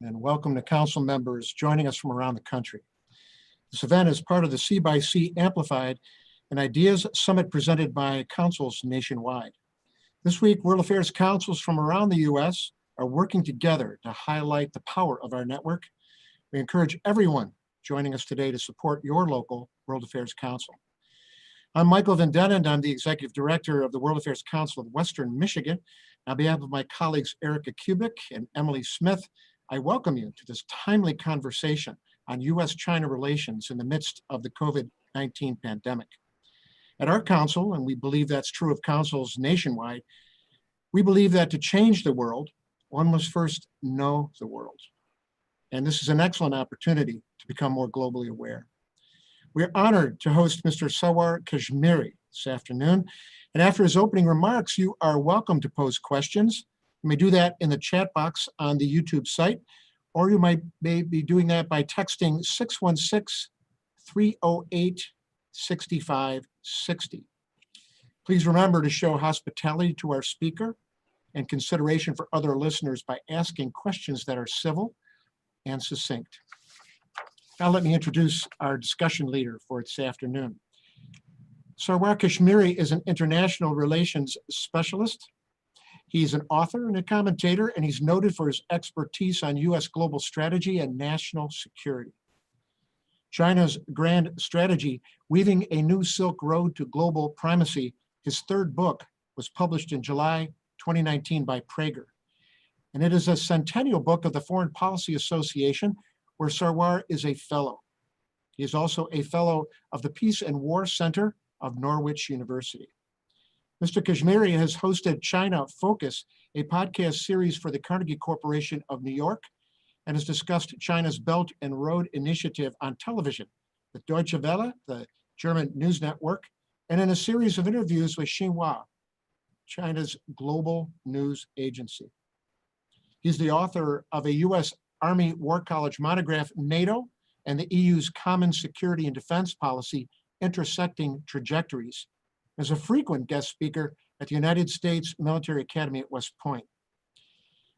and welcome to council members joining us from around the country. This event is part of the CxC Amplified, an Ideas Summit presented by councils nationwide. This week, World Affairs councils from around the U.S. are working together to highlight the power of our network. We encourage everyone joining us today to support your local World Affairs Council. I'm Michael Van Den, and I'm the Executive Director of the World Affairs Council of Western Michigan. On behalf of my colleagues Erica Kubik and Emily Smith, I welcome you to this timely conversation on U.S. China relations in the midst of the COVID-19 pandemic. At our council, and we believe that's true of councils nationwide, we believe that to change the world, one must first know the world. And this is an excellent opportunity to become more globally aware. We're honored to host Mr. Sarwar Kashmeri this afternoon. And after his opening remarks, you are welcome to pose questions. You may do that in the chat box on the YouTube site, or you may be doing that by texting 616-308-6560. Please remember to show hospitality to our speaker and consideration for other listeners by asking questions that are civil and succinct. Now let me introduce our discussion leader for this afternoon. Sarwar Kashmeri is an international relations specialist. He's an author and a commentator, and he's noted for his expertise on U.S. global strategy and national security. China's Grand Strategy, Weaving a New Silk Road to Global Primacy, his third book, was published in July 2019 by Prager. And it is a centennial book of the Foreign Policy Association, where Sarwar is a fellow. He is also a fellow of the Peace and War Center of Norwich University. Mr. Kashmeri has hosted China Focus, a podcast series for the Carnegie Corporation of New York, and has discussed China's Belt and Road Initiative on television with Deutsche Welle, the German news network, and in a series of interviews with Xinhua, China's global news agency. He's the author of a U.S. Army War College monograph, NATO and the EU's Common Security and Defense Policy, Intersecting Trajectories, as a frequent guest speaker at the United States Military Academy at West Point.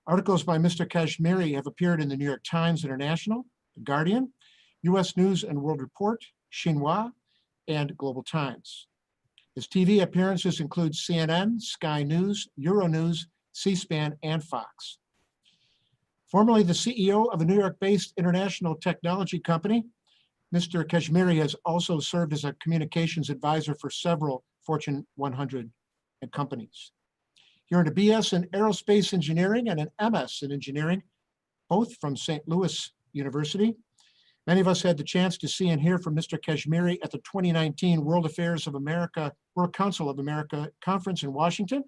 Articles by Mr. Kashmeri have appeared in the New York Times International, The Guardian, U.S. News and World Report, Xinhua, and Global Times. His TV appearances include CNN, Sky News, Euronews, C-SPAN, and Fox. Formerly the CEO of a New York-based international technology company, Mr. Kashmeri has also served as a communications advisor for several Fortune 100 companies. He earned a BS in aerospace engineering and an MS in engineering, both from St. Louis University. Many of us had the chance to see and hear from Mr. Kashmeri at the 2019 World Council of America Conference in Washington,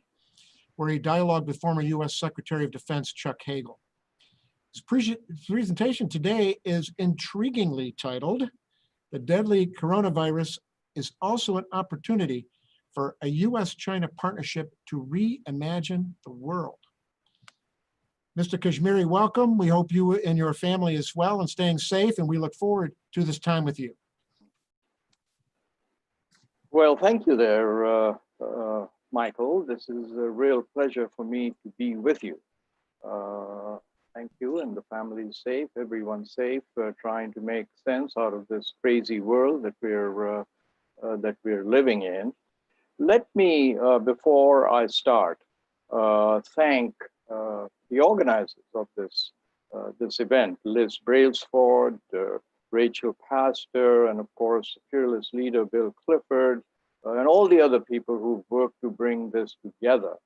where he dialogued with former U.S. Secretary of Defense Chuck Hagel. His presentation today is intriguingly titled, "The Deadly Coronavirus is Also an Opportunity for a U.S.-China Partnership to Reimagine the World." Mr. Kashmeri, welcome. We hope you and your family is well and staying safe, and we look forward to this time with you. Well, thank you there, Michael. This is a real pleasure for me to be with you. Thank you, and the family's safe, everyone's safe, trying to make sense out of this crazy world that we're living in. Let me, before I start, thank the organizers of this event, Liz Brailsford, Rachel Pastor, and of course, fearless leader Bill Clifford, and all the other people who've worked to bring this together.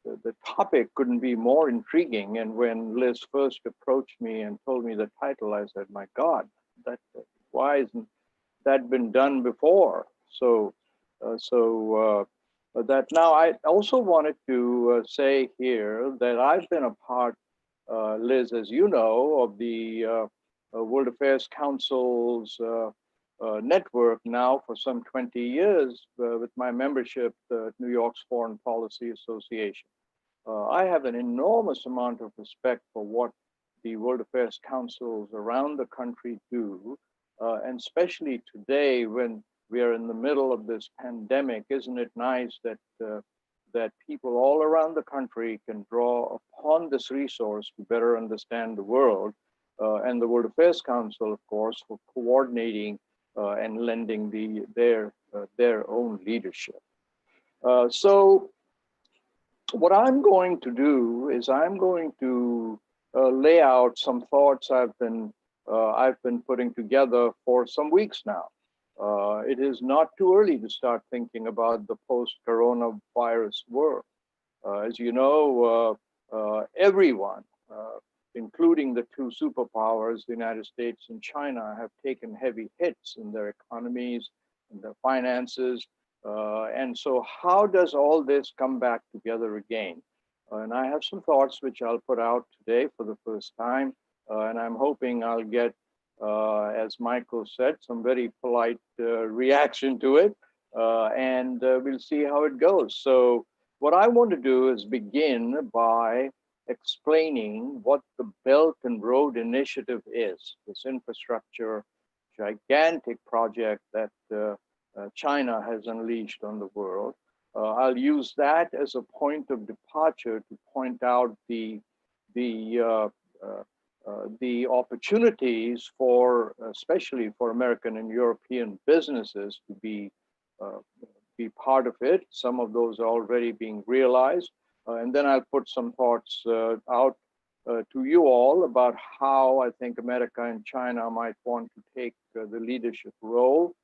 The topic couldn't be more intriguing, and when Liz first approached me and told me the title, I said, my God, why hasn't that been done before? So that now I also wanted to say here that I've been a part, Liz, as you know, of the World Affairs Council's network now for some 20 years with my membership at New York's Foreign Policy Association. I have an enormous amount of respect for what the World Affairs Councils around the country do, and especially today when we are in the middle of this pandemic. Isn't it nice that that people all around the country can draw upon this resource to better understand the world, and the World Affairs Council, of course, for coordinating and lending their own leadership. So what I'm going to do is I'm going to lay out some thoughts I've been putting together for some weeks now. It is not too early to start thinking about the post-coronavirus world. As you know, everyone, including the two superpowers, the United States and China, have taken heavy hits in their economies, in their finances. And so how does all this come back together again? And I have some thoughts which I'll put out today for the first time. And I'm hoping I'll get, as Michael said, some very polite reaction to it. And we'll see how it goes. So what I want to do is begin by explaining what the Belt and Road Initiative is, this infrastructure, gigantic project that China has unleashed on the world. I'll use that as a point of departure to point out the opportunities for, especially for American and European businesses to be part of it. Some of those are already being realized. And then I'll put some thoughts out to you all about how I think America and China might want to take the leadership role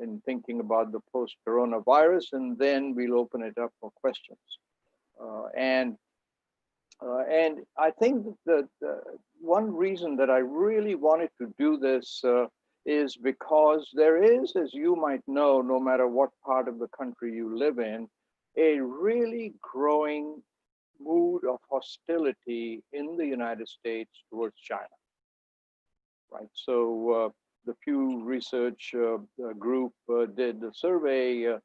in thinking about the post-coronavirus, and then we'll open it up for questions. And I think that one reason that I really wanted to do this is because there is, as you might know, no matter what part of the country you live in, a really growing mood of hostility in the United States towards China, right? So the Pew Research group did a survey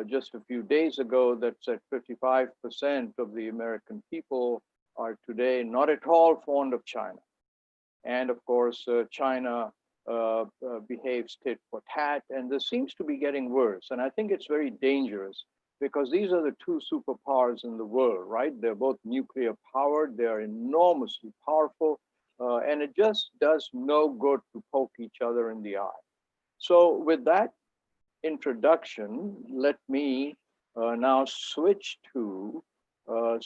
just a few days ago that said 55% of the American people are today not at all fond of China. And of course, China behaves tit for tat, and this seems to be getting worse. And I think it's very dangerous because these are the two superpowers in the world, right? They're both nuclear powered, they're enormously powerful, and it just does no good to poke each other in the eye. So with that introduction, let me now switch to 3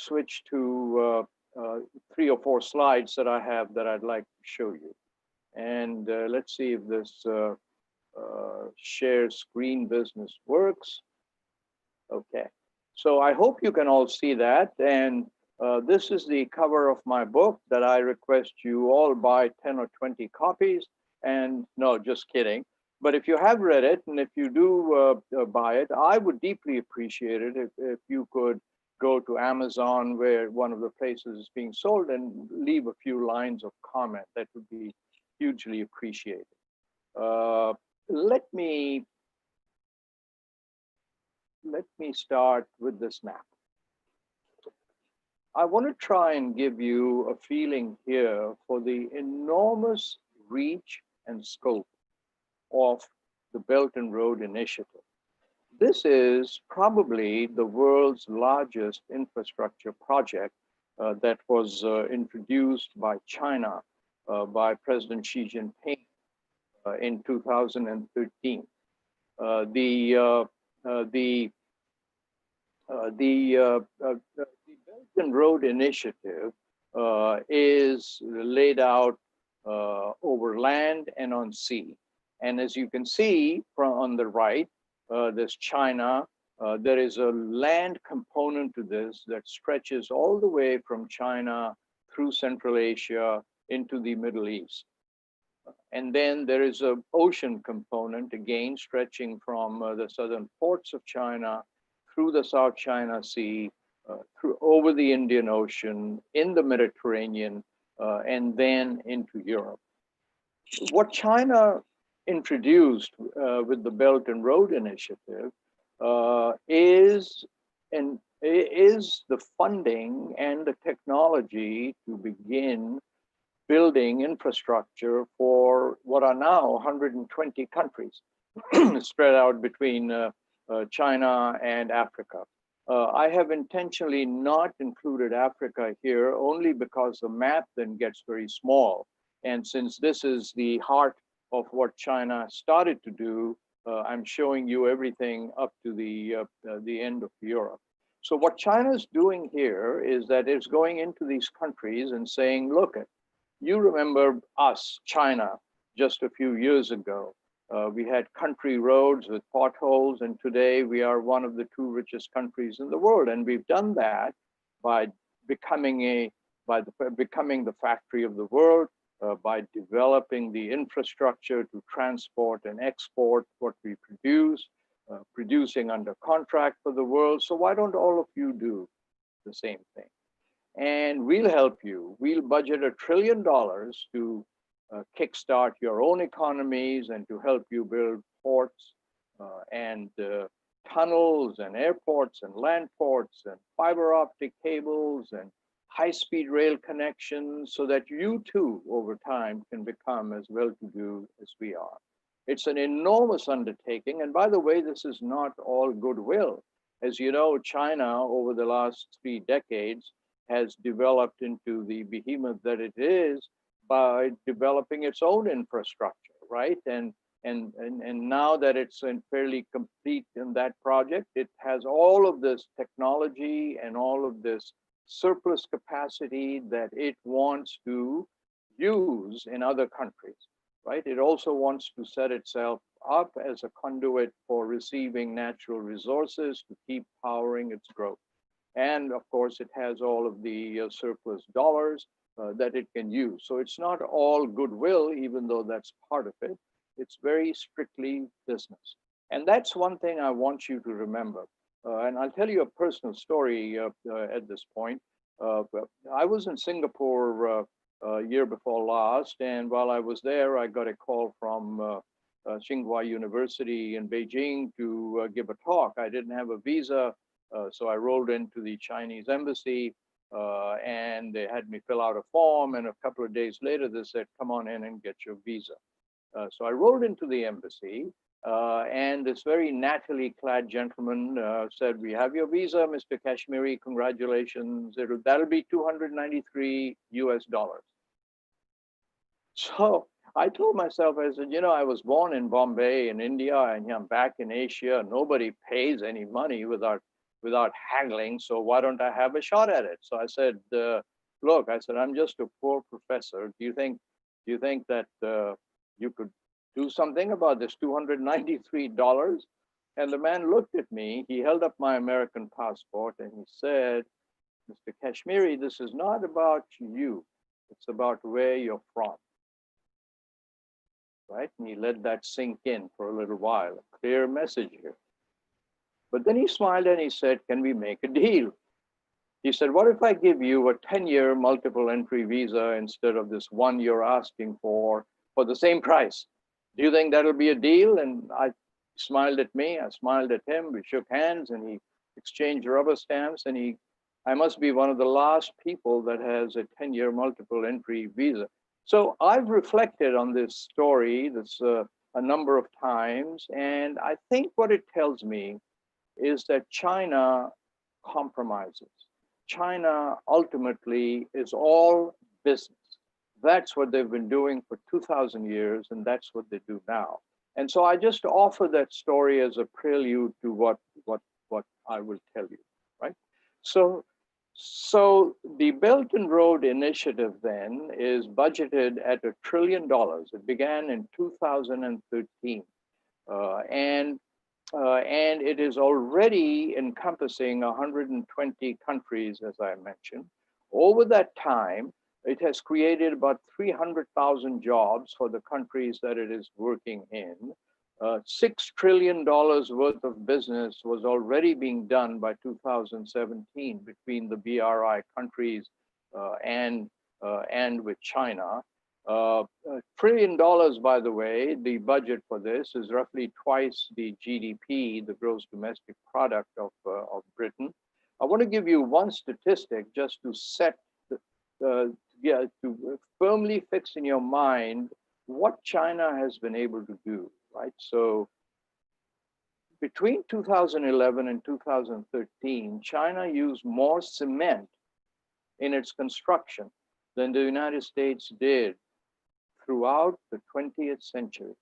or 4 slides that I have that I'd like to show you. And let's see if this share screen business works. Okay, so I hope you can all see that. And this is the cover of my book that I request you all buy 10 or 20 copies. And no, just kidding. But if you have read it, and if you do buy it, I would deeply appreciate it if you could go to Amazon, where one of the places is being sold, and leave a few lines of comment. That would be hugely appreciated. Let me start with this map. I want to try and give you a feeling here for the enormous reach and scope of the Belt and Road Initiative. This is probably the world's largest infrastructure project that was introduced by China by President Xi Jinping in 2013. The Belt and Road Initiative is laid out over land and on sea. And as you can see from on the right, there's China. There is a land component to this that stretches all the way from China through Central Asia into the Middle East. And then there is an ocean component, again, stretching from the southern ports of China through the South China Sea, through over the Indian Ocean, in the Mediterranean, and then into Europe. What China introduced with the Belt and Road Initiative is the funding and the technology to begin building infrastructure for what are now 120 countries spread out between China and Africa. I have intentionally not included Africa here only because the map then gets very small. And since this is the heart of what China started to do, I'm showing you everything up to the end of Europe. So what China's doing here is that it's going into these countries and saying, look, you remember us, China, just a few years ago. We had country roads with potholes, and today we are one of the two richest countries in the world. And we've done that by becoming the factory of the world, by developing the infrastructure to transport and export what we produce, producing under contract for the world. So why don't all of you do the same thing? And we'll help you. We'll budget $1 trillion to kickstart your own economies and to help you build ports and tunnels and airports and land ports and fiber optic cables and high-speed rail connections so that you too, over time, can become as well-to-do as we are. It's an enormous undertaking. And by the way, this is not all goodwill. As you know, China, over the last 3 decades, has developed into the behemoth that it is by developing its own infrastructure, right? And now that it's fairly complete in that project, it has all of this technology and all of this surplus capacity that it wants to use in other countries, right? It also wants to set itself up as a conduit for receiving natural resources to keep powering its growth. And of course, it has all of the surplus dollars that it can use. So it's not all goodwill, even though that's part of it. It's very strictly business. And that's one thing I want you to remember. And I'll tell you a personal story at this point. I was in Singapore year before last, and while I was there, I got a call from Tsinghua University in Beijing to give a talk. I didn't have a visa. So I rolled into the Chinese embassy and they had me fill out a form. And a couple of days later, they said, come on in and get your visa. So I rolled into the embassy and this very nattily clad gentleman said, we have your visa, Mr. Kashmiri, congratulations. That'll be $293 US. So I told myself, I said, you know, I was born in Bombay in India and I'm back in Asia. Nobody pays any money without haggling, so why don't I have a shot at it? So I said, look, I said, I'm just a poor professor. Do you think that you could do something about this $293? And the man looked at me, he held up my American passport and he said, Mr. Kashmiri, this is not about you, it's about where you're from. Right? And he let that sink in for a little while, a clear message here. But then he smiled and he said, can we make a deal? He said, what if I give you a 10-year multiple entry visa instead of this one you're asking for the same price? Do you think that'll be a deal? And I smiled at me, I smiled at him, we shook hands and he exchanged rubber stamps and I must be one of the last people that has a 10-year multiple entry visa. So I've reflected on this story a number of times, and I think what it tells me is that China compromises. China ultimately is all business. That's what they've been doing for 2,000 years, and that's what they do now. And so I just offer that story as a prelude to what I will tell you, right? So the Belton Road Initiative then is budgeted at $1 trillion. It began in 2013. And it is already encompassing 120 countries, as I mentioned. Over that time, it has created about 300,000 jobs for the countries that it is working in. $6 trillion worth of business was already being done by 2017 between the BRI countries and with China. $1 trillion, by the way, the budget for this is roughly twice the GDP, the gross domestic product of Britain. I want to give you one statistic just to to firmly fix in your mind what China has been able to do, right? So between 2011 and 2013, China used more cement in its construction than the United States did throughout the 20th century.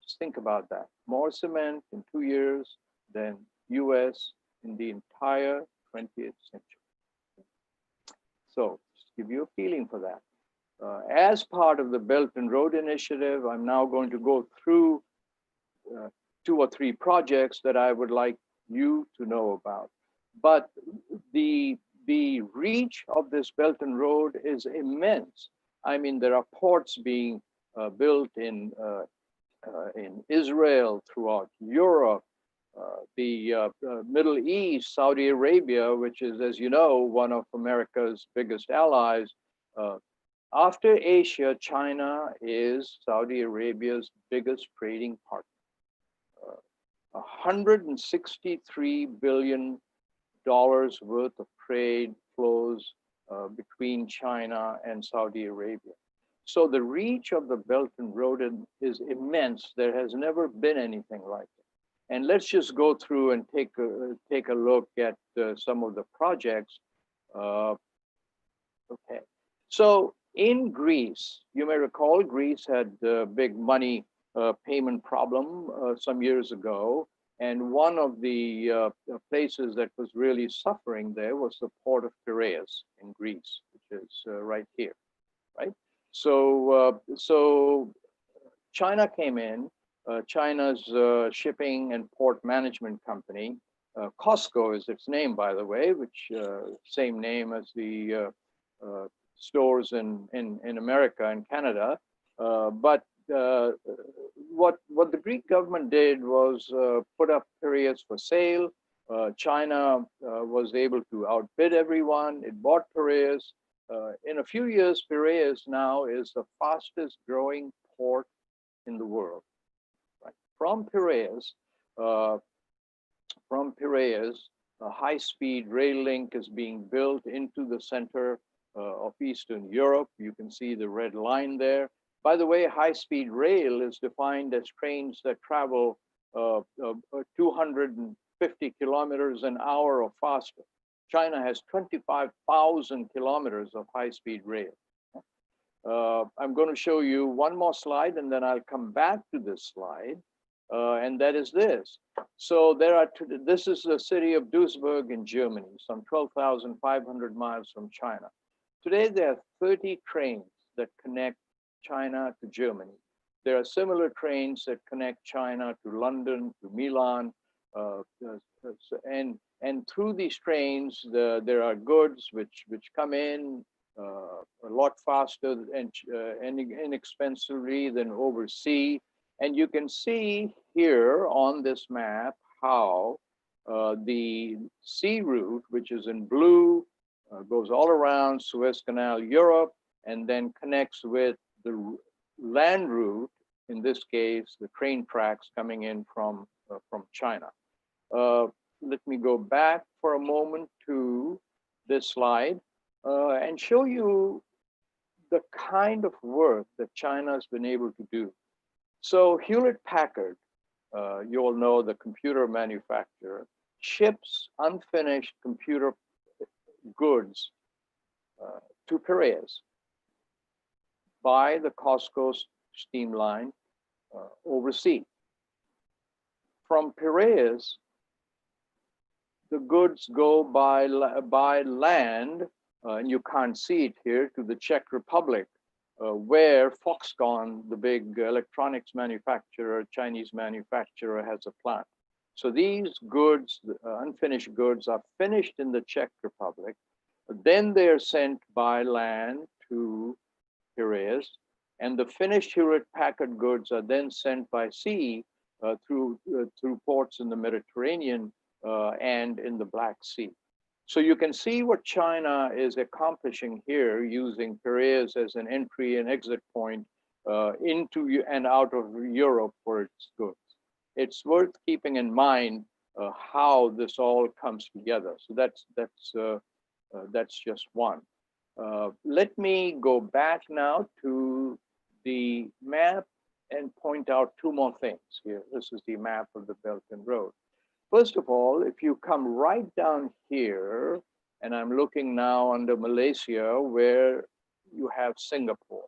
Just think about that. More cement in 2 years than US in the entire 20th century. So just give you a feeling for that. As part of the Belton Road Initiative, I'm now going to go through 2 or 3 projects that I would like you to know about. But the reach of this Belton Road is immense. I mean, there are ports being built in Israel, throughout Europe, the Middle East, Saudi Arabia, which is, as you know, one of America's biggest allies. After Asia, China is Saudi Arabia's biggest trading partner. $163 billion worth of trade flows between China and Saudi Arabia. So the reach of the Belton Road is immense. There has never been anything like it. And let's just go through and take a look at some of the projects. Okay, so in Greece, you may recall Greece had a big money payment problem some years ago. And one of the places that was really suffering there was the port of Piraeus in Greece, which is right here, right? So, China came in, China's shipping and port management company, Costco is its name, by the way, which same name as the stores in America and Canada. But what the Greek government did was put up Piraeus for sale. China was able to outbid everyone. It bought Piraeus. In a few years, Piraeus now is the fastest growing port in the world. Right? From Piraeus, a high-speed rail link is being built into the center of Eastern Europe. You can see the red line there. By the way, high-speed rail is defined as trains that travel 250 kilometers an hour or faster. China has 25,000 kilometers of high-speed rail. I'm going to show you one more slide, and then I'll come back to this slide, and that is this. So this is the city of Duisburg in Germany, some 12,500 miles from China. Today, there are 30 trains that connect China to Germany. There are similar trains that connect China to London, to Milan, and through these trains, there are goods which come in a lot faster and inexpensively than overseas. And you can see here on this map how the sea route, which is in blue, goes all around Suez Canal, Europe, and then connects with the land route, in this case, the train tracks coming in from China. Let me go back for a moment to this slide and show you the kind of work that China has been able to do. So Hewlett-Packard, you all know the computer manufacturer, ships unfinished computer goods to Piraeus by the Costco steam line overseas. From Piraeus, the goods go by land, and you can't see it here, to the Czech Republic, where Foxconn, the big electronics manufacturer, Chinese manufacturer, has a plant. So these goods, unfinished goods, are finished in the Czech Republic. Then they're sent by land to Piraeus, and the finished Hewlett-Packard goods are then sent by sea through ports in the Mediterranean and in the Black Sea. So you can see what China is accomplishing here, using Piraeus as an entry and exit point into and out of Europe for its goods. It's worth keeping in mind how this all comes together. So that's just one. Let me go back now to the map and point out 2 more things here. This is the map of the Belton Road. First of all, if you come right down here, and I'm looking now under Malaysia, where you have Singapore.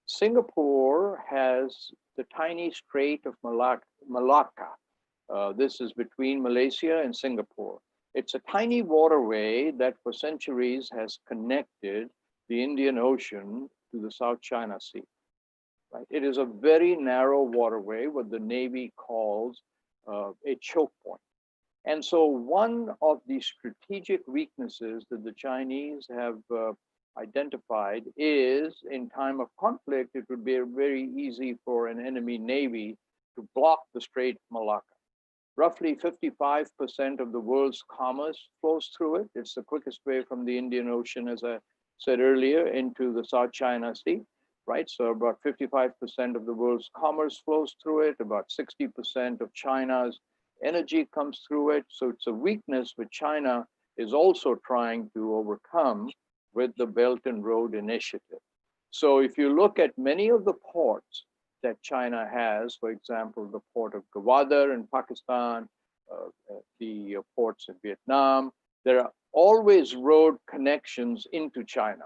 Singapore has the tiny Strait of Malacca. This is between Malaysia and Singapore. It's a tiny waterway that for centuries has connected the Indian Ocean to the South China Sea. Right? It is a very narrow waterway, what the Navy calls a choke point. And so one of the strategic weaknesses that the Chinese have identified is in time of conflict, it would be very easy for an enemy Navy to block the Strait of Malacca. Roughly 55% of the world's commerce flows through it. It's the quickest way from the Indian Ocean, as I said earlier, into the South China Sea, right? So about 55% of the world's commerce flows through it. About 60% of China's energy comes through it. So it's a weakness which China is also trying to overcome with the Belton Road Initiative. So if you look at many of the ports that China has, for example, the port of Gwadar in Pakistan, the ports in Vietnam, there are always road connections into China.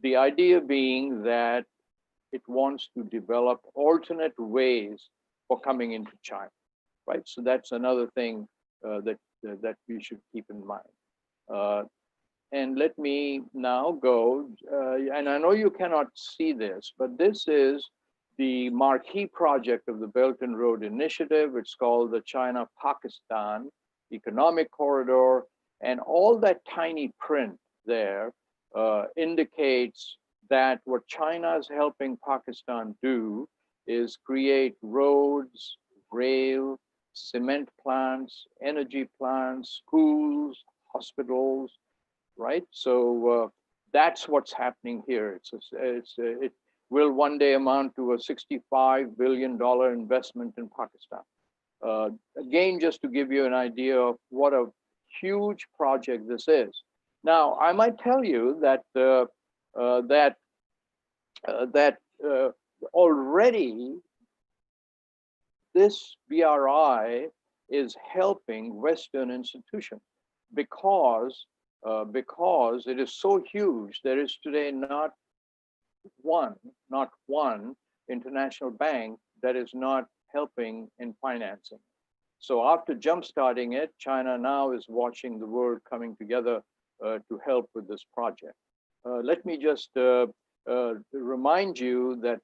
The idea being that it wants to develop alternate ways for coming into China, right? So that's another thing that we should keep in mind. And let me now go, and I know you cannot see this, but this is the marquee project of the Belton Road Initiative. It's called the China-Pakistan Economic Corridor, and all that tiny print there indicates that what China is helping Pakistan do is create roads, rail, cement plants, energy plants, schools, hospitals, right? So that's what's happening here. It will one day amount to a $65 billion investment in Pakistan. Again, just to give you an idea of what a huge project this is. Now, I might tell you that already this BRI is helping Western institutions because it is so huge. There is today not one international bank that is not helping in financing. So after jumpstarting it, China now is watching the world coming together to help with this project. Let me just remind you that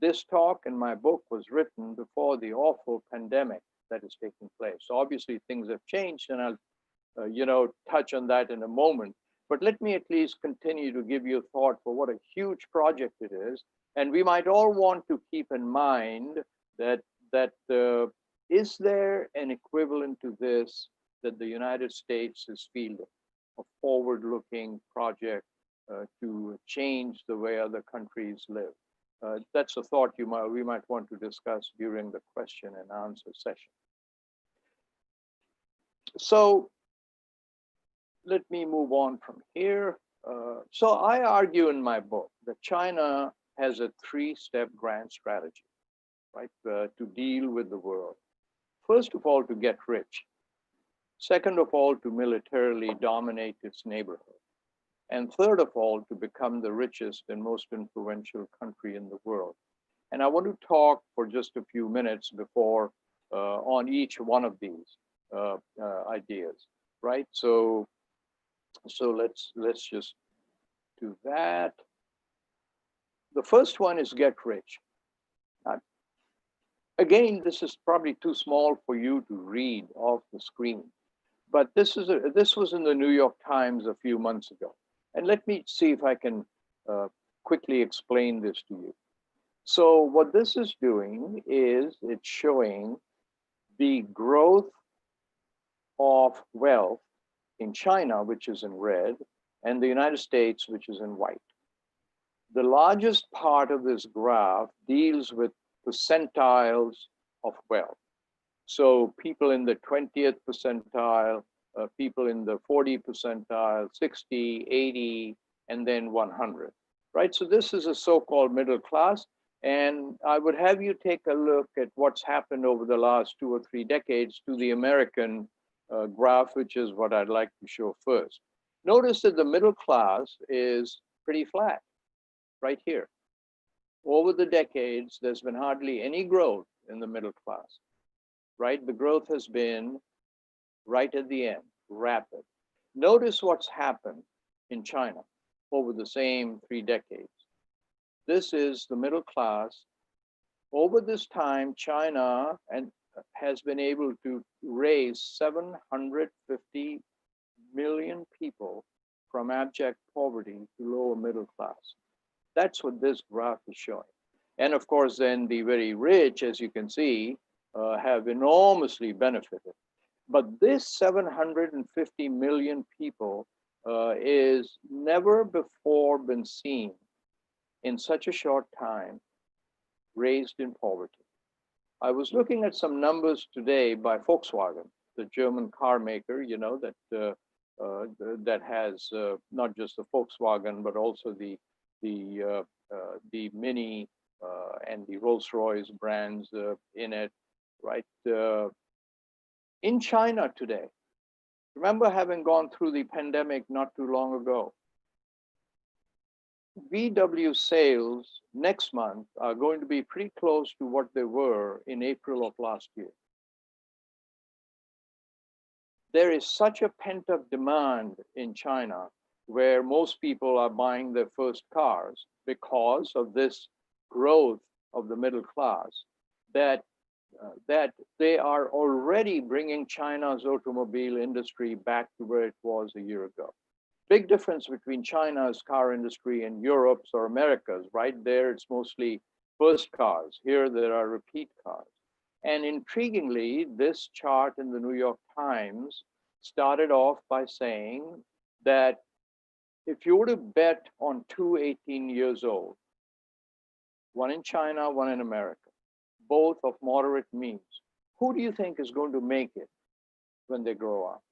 this talk and my book was written before the awful pandemic that is taking place. So obviously things have changed, and I'll touch on that in a moment. But let me at least continue to give you a thought for what a huge project it is. And we might all want to keep in mind that is there an equivalent to this that the United States is fielding, a forward-looking project to change the way other countries live? That's a thought we might want to discuss during the question and answer session. So let me move on from here. So I argue in my book that China has a three-step grand strategy, right, to deal with the world. First of all, to get rich. Second of all, to militarily dominate its neighborhood. And third of all, to become the richest and most influential country in the world. And I want to talk for just a few minutes before on each one of these ideas, right? So let's just do that. The first one is get rich. Again, this is probably too small for you to read off the screen, but this was in the New York Times a few months ago. And let me see if I can quickly explain this to you. So what this is doing is it's showing the growth of wealth in China, which is in red, and the United States, which is in white. The largest part of this graph deals with percentiles of wealth. So people in the 20th percentile, people in the 40 percentile, 60, 80, and then 100, right? So this is a so-called middle class. And I would have you take a look at what's happened over the last 2 or 3 decades to the American graph, which is what I'd like to show first. Notice that the middle class is pretty flat right here. Over the decades, there's been hardly any growth in the middle class, right? The growth has been right at the end, rapid. Notice what's happened in China over the same 3 decades. This is the middle class. Over this time, China has been able to raise 750 million people from abject poverty to lower middle class. That's what this graph is showing. And of course, then the very rich, as you can see, have enormously benefited. But this 750 million people is never before been seen in such a short time raised in poverty. I was looking at some numbers today by Volkswagen, the German car maker, you know, that has not just the Volkswagen, but also the Mini and the Rolls-Royce brands in it, right? In China today, remember having gone through the pandemic not too long ago, VW sales next month are going to be pretty close to what they were in April of last year. There is such a pent-up demand in China where most people are buying their first cars because of this growth of the middle class that they are already bringing China's automobile industry back to where it was a year ago. Big difference between China's car industry and Europe's or America's, right? There it's mostly first cars. Here there are repeat cars. And intriguingly, this chart in the New York Times started off by saying that if you were to bet on 2 18 years old, one in China, one in America, both of moderate means, who do you think is going to make it when they grow up?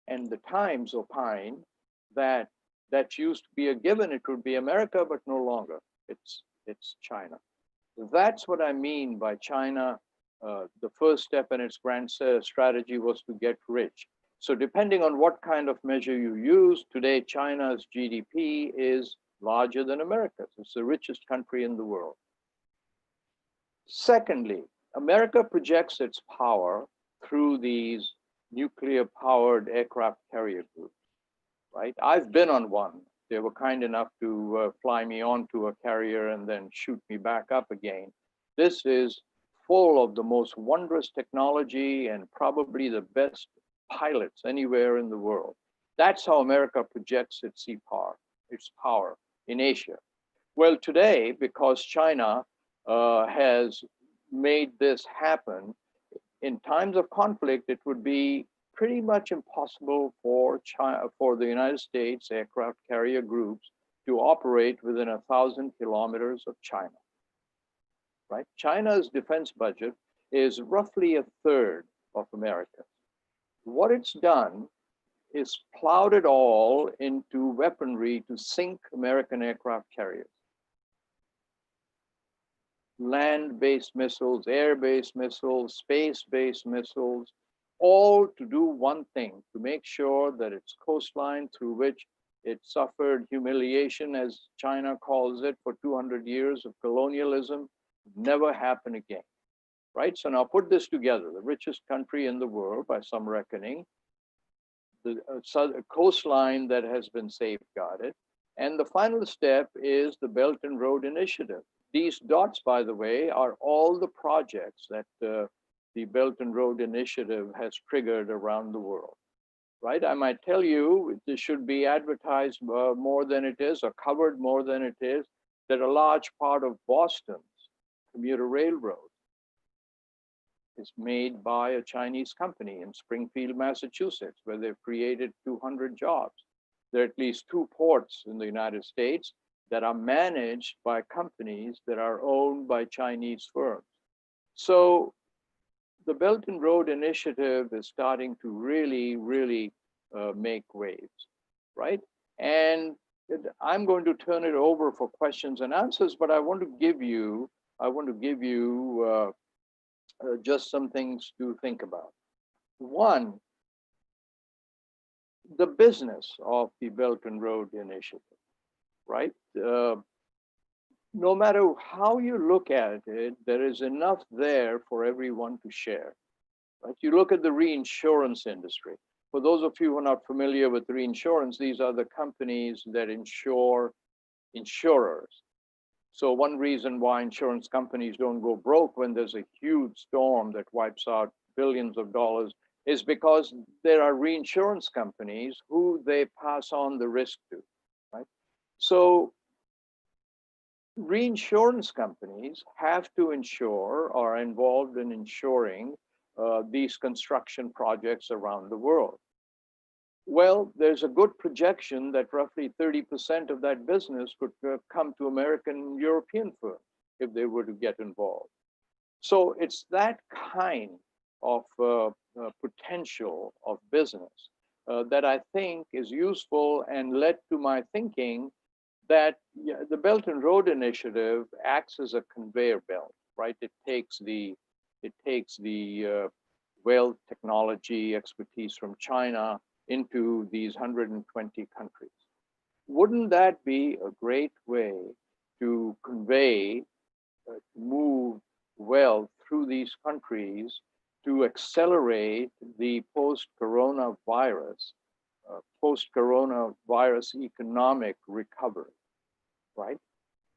And the Times opine that used to be a given, it would be America, but no longer. It's China. That's what I mean by China. The first step in its grand strategy was to get rich. So depending on what kind of measure you use, today China's GDP is larger than America's. It's the richest country in the world. Secondly, America projects its power through these nuclear-powered aircraft carrier groups, right? I've been on one. They were kind enough to fly me onto a carrier and then shoot me back up again. This is full of the most wondrous technology and probably the best pilots anywhere in the world. That's how America projects its sea power, its power in Asia. Well, today, because China has made this happen, in times of conflict, it would be pretty much impossible for China, for the United States aircraft carrier groups to operate within 1,000 kilometers of China, right? China's defense budget is roughly a third of America. What it's done is plowed it all into weaponry to sink American aircraft carriers. Land-based missiles, air-based missiles, space-based missiles, all to do one thing, to make sure that its coastline through which it suffered humiliation, as China calls it, for 200 years of colonialism, never happen again, right? So now put this together, the richest country in the world by some reckoning, the coastline that has been safeguarded, and the final step is the Belton Road Initiative. These dots, by the way, are all the projects that the Belton Road Initiative has triggered around the world, right? I might tell you this should be advertised more than it is or covered more than it is, that a large part of Boston's commuter railroad is made by a Chinese company in Springfield, Massachusetts, where they've created 200 jobs. There are at least 2 ports in the United States that are managed by companies that are owned by Chinese firms. So the Belt and Road Initiative is starting to really make waves, right? And I'm going to turn it over for questions and answers, but I want to give you just some things to think about. One, the business of the Belton Road Initiative, right? No matter how you look at it, there is enough there for everyone to share. Right? You look at the reinsurance industry. For those of you who are not familiar with reinsurance, these are the companies that insure insurers. So one reason why insurance companies don't go broke when there's a huge storm that wipes out billions of dollars is because there are reinsurance companies who they pass on the risk to, right? So reinsurance companies have to insure or are involved in insuring these construction projects around the world. Well, there's a good projection that roughly 30% of that business could come to American European firms if they were to get involved. So it's that kind of potential of business that I think is useful and led to my thinking that the Belt and Road Initiative acts as a conveyor belt, right? It takes the wealth, technology, expertise from China into these 120 countries. Wouldn't that be a great way to convey, move wealth through these countries to accelerate the post-coronavirus economic recovery, right?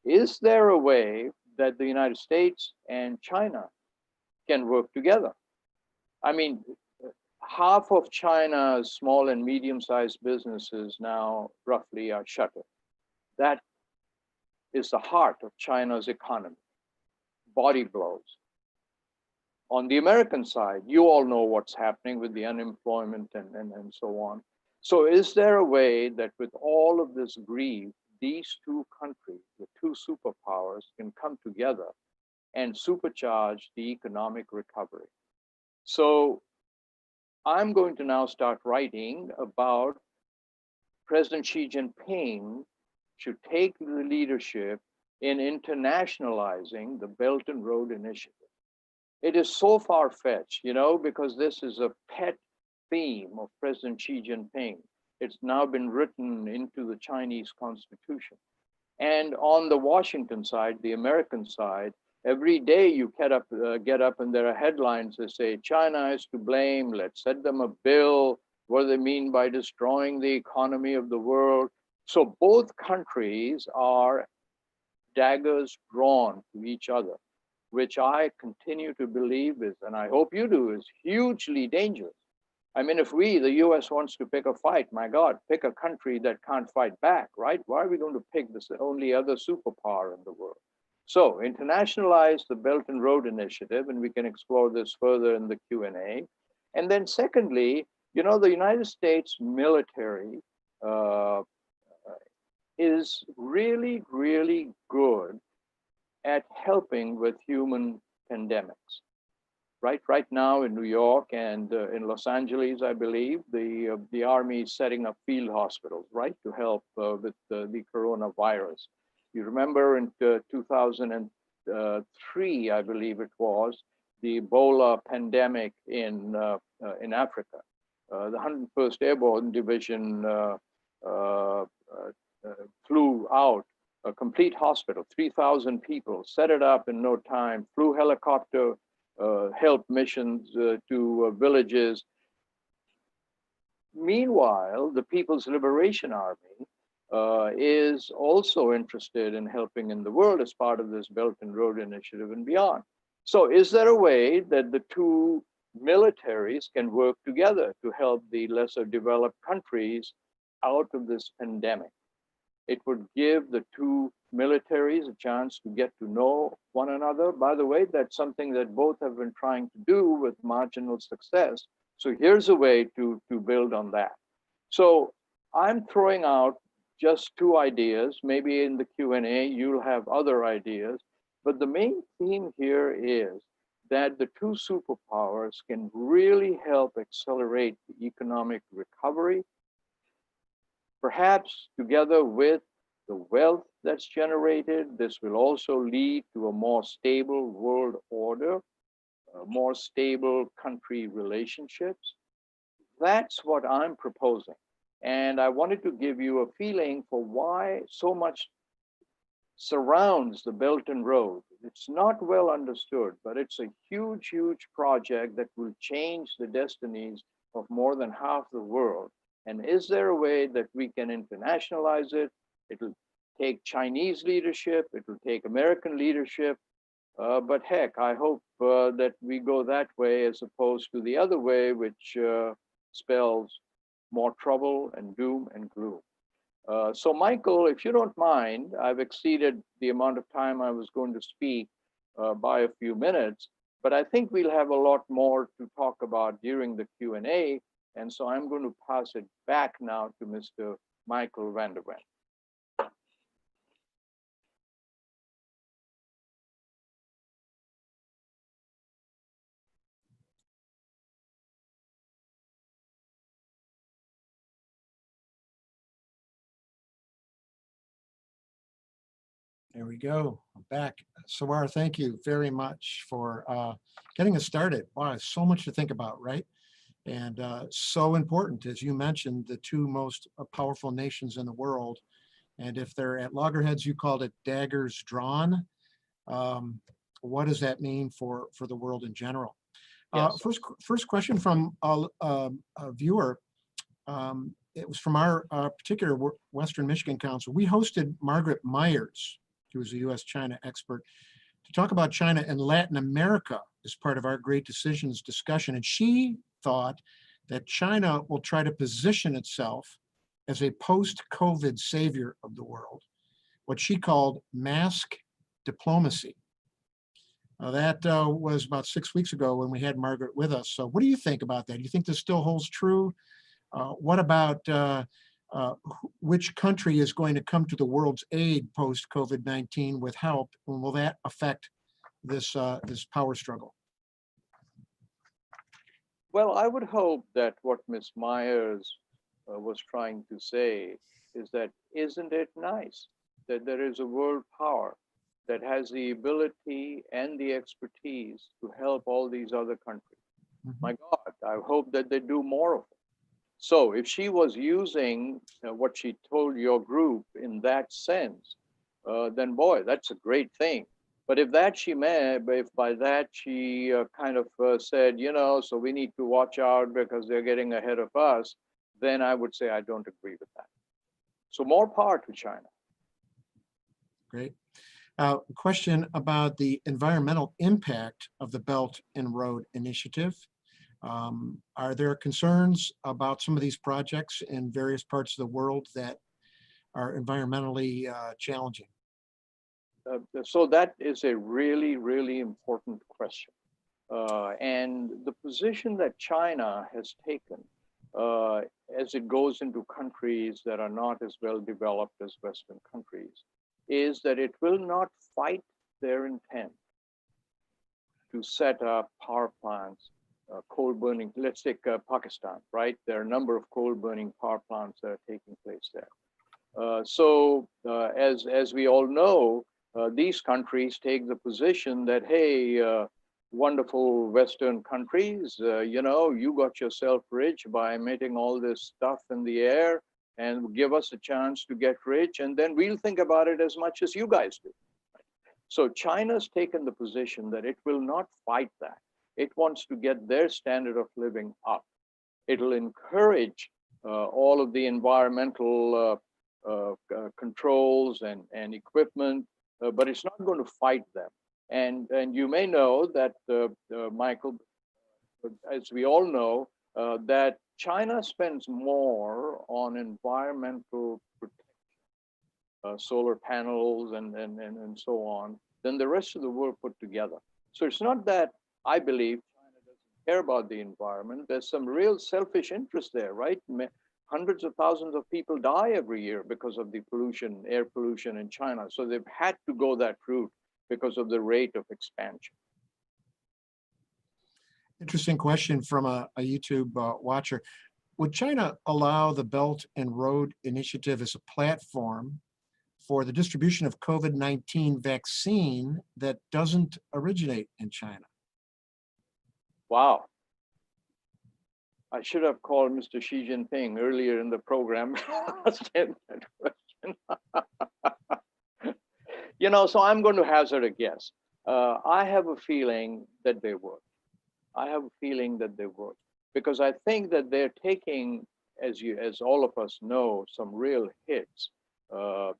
Is there a way that the United States and China can work together? I mean, half of China's small and medium-sized businesses now roughly are shuttered. That is the heart of China's economy. Body blows. On the American side, you all know what's happening with the unemployment and so on. So is there a way that with all of this grief, these two countries, the two superpowers, can come together and supercharge the economic recovery? So I'm going to now start writing about President Xi Jinping should take the leadership in internationalizing the Belt and Road Initiative. It is so far-fetched, you know, because this is a pet theme of President Xi Jinping. It's now been written into the Chinese constitution. And on the Washington side, the American side, every day you get up and there are headlines that say, China is to blame, let's send them a bill, what do they mean by destroying the economy of the world? So both countries are daggers drawn to each other, which I continue to believe is, and I hope you do, is hugely dangerous. I mean, if we, the US, wants to pick a fight, my God, pick a country that can't fight back, right? Why are we going to pick the only other superpower in the world? So internationalize the Belt and Road Initiative, and we can explore this further in the Q&A. And then secondly, you know, the United States military is really, really good at helping with human pandemics. Right now in New York and in Los Angeles, I believe, the Army is setting up field hospitals, right, to help with the coronavirus. You remember in 2003, I believe it was, the Ebola pandemic in Africa. The 101st Airborne Division flew out a complete hospital, 3,000 people, set it up in no time, flew helicopter, help missions to villages. Meanwhile, the People's Liberation Army is also interested in helping in the world as part of this Belt and Road Initiative and beyond. So is there a way that the two militaries can work together to help the lesser developed countries out of this pandemic? It would give the two militaries a chance to get to know one another. By the way, that's something that both have been trying to do with marginal success. So here's a way to build on that. So I'm throwing out just two ideas. Maybe in the Q&A, you'll have other ideas. But the main theme here is that the two superpowers can really help accelerate the economic recovery, perhaps together with the wealth that's generated. This will also lead to a more stable world order, more stable country relationships. That's what I'm proposing. And I wanted to give you a feeling for why so much surrounds the Belton Road. It's not well understood, but it's a huge, huge project that will change the destinies of more than half the world. And is there a way that we can internationalize it? It'll take Chinese leadership, it will take American leadership, but heck, I hope that we go that way as opposed to the other way, which spells more trouble and doom and gloom. So Michael, if you don't mind, I've exceeded the amount of time I was going to speak by a few minutes, but I think we'll have a lot more to talk about during the Q&A. And so I'm going to pass it back now to Mr. Michael van der Ven. There we go. I'm back. Sarwar, thank you very much for getting us started. Wow, so much to think about, right? And so important, as you mentioned, the two most powerful nations in the world. And if they're at loggerheads, you called it daggers drawn. What does that mean for the world in general? Yes. First question from a viewer. It was from our particular Western Michigan Council. We hosted Margaret Myers, who is a U.S. China expert, to talk about China and Latin America as part of our Great Decisions discussion. And she thought that China will try to position itself as a post-COVID savior of the world, what she called mask diplomacy. That was about 6 weeks ago when we had Margaret with us. So what do you think about that? Do you think this still holds true? What about which country is going to come to the world's aid post-COVID-19 with help, and will that affect this power struggle? Well, I would hope that what Ms. Myers was trying to say is that, isn't it nice that there is a world power that has the ability and the expertise to help all these other countries? Mm-hmm. My God, I hope that they do more of it. So if she was using what she told your group in that sense, then boy, that's a great thing. But if that she may, if by that she kind of said, you know, so we need to watch out because they're getting ahead of us, then I would say I don't agree with that. So more power to China. Great. Question about the environmental impact of the Belt and Road Initiative. Are there concerns about some of these projects in various parts of the world that are environmentally challenging? So that is a really, really important question. And the position that China has taken as it goes into countries that are not as well developed as Western countries is that it will not fight their intent to set up power plants, coal burning. Let's take Pakistan, right? There are a number of coal burning power plants that are taking place there. So as we all know, these countries take the position that, hey, wonderful Western countries, you know, you got yourself rich by emitting all this stuff in the air, and give us a chance to get rich, and then we'll think about it as much as you guys do. So China's taken the position that it will not fight that. It wants to get their standard of living up. It'll encourage all of the environmental controls and equipment, but it's not going to fight them. And you may know that, Michael, as we all know, that China spends more on environmental protection, solar panels and so on, than the rest of the world put together. So it's not that I believe China doesn't care about the environment. There's some real selfish interest there, right? Hundreds of thousands of people die every year because of the pollution, air pollution in China. So they've had to go that route because of the rate of expansion. Interesting question from a YouTube watcher. Would China allow the Belt and Road Initiative as a platform for the distribution of COVID-19 vaccine that doesn't originate in China? Wow. I should have called Mr. Xi Jinping earlier in the program. Asked him that question. So I'm going to hazard a guess. I have a feeling that they would. I have a feeling that they would, because I think that they're taking, as all of us know, some real hits.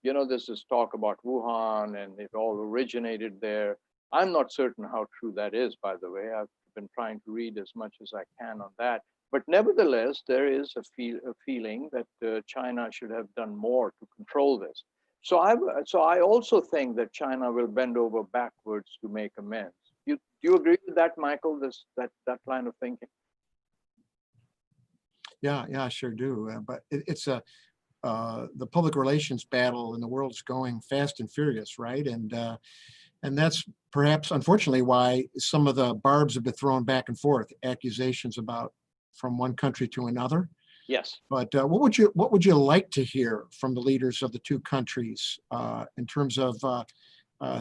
This is talk about Wuhan and it all originated there. I'm not certain how true that is, by the way. I've been trying to read as much as I can on that. But nevertheless, there is a feeling that China should have done more to control this. So I also think that China will bend over backwards to make amends. Do you agree with that, Michael? That line of thinking? Yeah, I sure do. But it's the public relations battle in the world is going fast and furious, right? And that's perhaps, unfortunately, why some of the barbs have been thrown back and forth, accusations about from one country to another. Yes. But what would you like to hear from the leaders of the two countries in terms of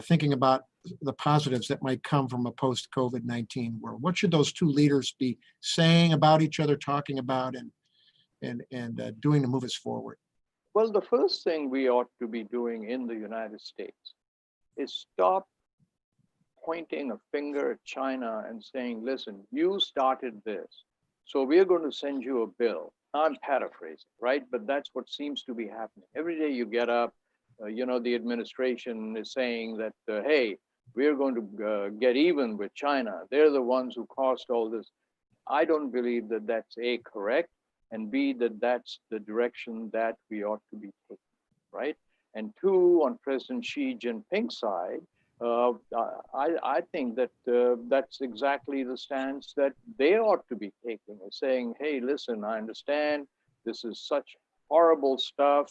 thinking about the positives that might come from a post-COVID-19 world? What should those two leaders be saying about each other, talking about, and doing to move us forward? Well, the first thing we ought to be doing in the United States is stop pointing a finger at China and saying, listen, you started this, so we're going to send you a bill. I'm paraphrasing, right? But that's what seems to be happening. Every day you get up, the administration is saying that, hey, we're going to get even with China. They're the ones who caused all this. I don't believe that that's A, correct, and B, that that's the direction that we ought to be taking, right? And two, on President Xi Jinping's side, I think that that's exactly the stance that they ought to be taking, is saying, hey, listen, I understand this is such horrible stuff.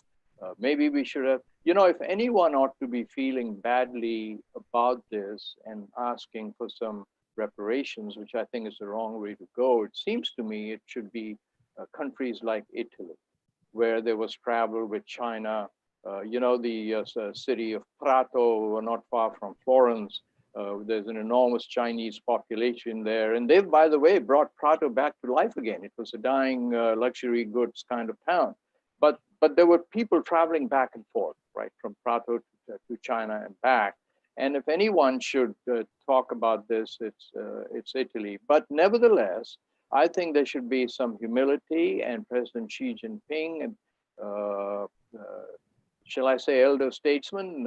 Maybe we should have, if anyone ought to be feeling badly about this and asking for some reparations, which I think is the wrong way to go, it seems to me it should be countries like Italy, where there was travel with China. The city of Prato, not far from Florence. There's an enormous Chinese population there. And they've, by the way, brought Prato back to life again. It was a dying luxury goods kind of town. But there were people traveling back and forth, right, from Prato to China and back. And if anyone should talk about this, it's Italy. But nevertheless, I think there should be some humility, and President Xi Jinping and shall I say, elder statesman